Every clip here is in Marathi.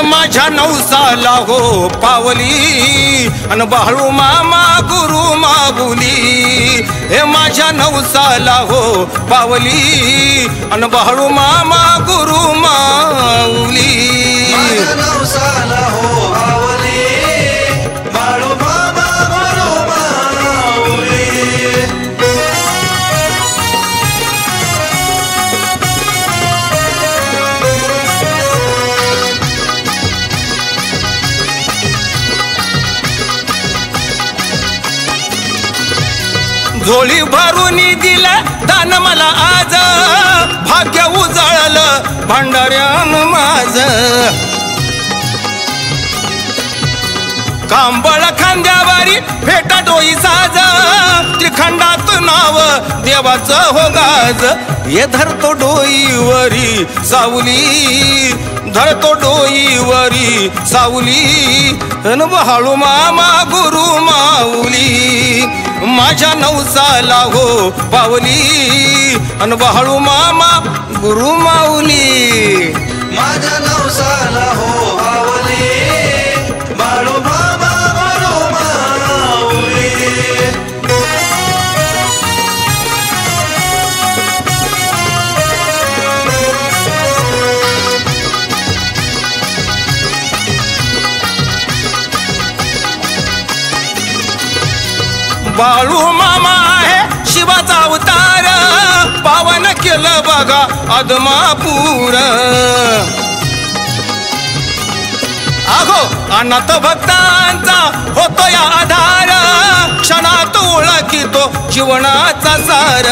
हे माझ्या नवसाला हो पावली अन बाळू मामा गुरु माऊली हे माझ्या नवसाला हो पावली अन बाळू मामा गुरु माऊली माझ्या नवसाला हो पावली बाळू मामा गुरु माऊली झोळी भरून दिलं दान मला आज भाग्य उजळलं भंडाऱ्यान माझ कांबळ खांद्यावारी फेटा डोई साज त्रिखंडात नाव देवाचं हो गाज ये धरतो डोईवरी सावली धरतो डोईवरी सावली अन बाळू मामा गुरु माऊली माझ्या नवसाला हो पावली अन बाळू मामा गुरु माऊली माझ्या नवसाला हो पावली बाळू मामा गुरु माऊली बाळू मामा आहे शिवाचा अवतार पावन केलं बघा आदमापूर अगो अनाथ भक्तांचा होतो या आधार क्षणात ओळखितो जीवनाचा सार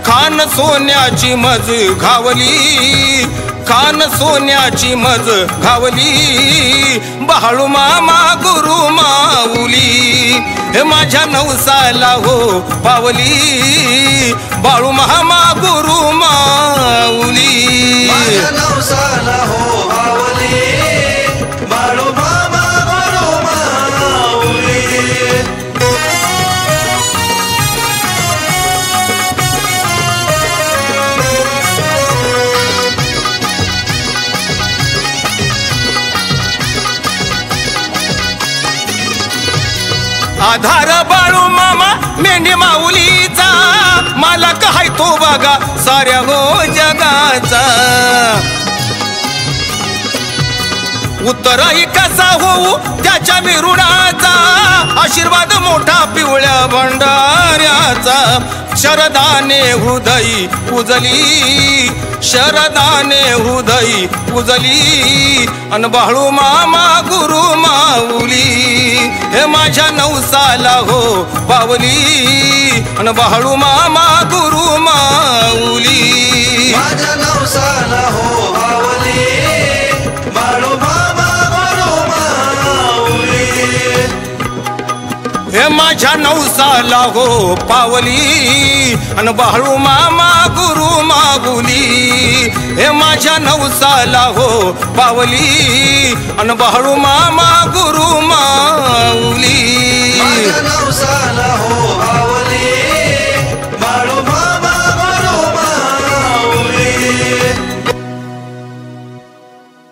खान सोन्याची मज घावली खान सोन्याची मज घावली बाळू मामा गुरु माऊली हे माझ्या नवसाला हो पावली बाळू मामा गुरु माऊली माझ्या नवसाला हो पावली बाळू मामा गुरु माऊली आधार बाळू मामा मेंढी माऊलीचा मालक हाय तो बघा साऱ्या हो जगाचा उत्तरही कसा होऊ त्याच्या मिरुणाचा आशीर्वाद मोठा पिवळ्या भंडाऱ्याचा शरदाने हृदय उजली शरदाने हृदय उजली अन बाळू मामा गुरु माऊली हे माझ्या नवसाला हो पावली अन बाळू मामा गुरु माऊली माझ्या नवसाला हो पावली बाळू मामा गुरु माऊली हे माझ्या नवसाला हो पावली अन बाळू मामा गुरु माऊली हे माझ्या नवसाला हो पावली अन बाळू मामा गुरु माऊली माझ्या नवसाला हो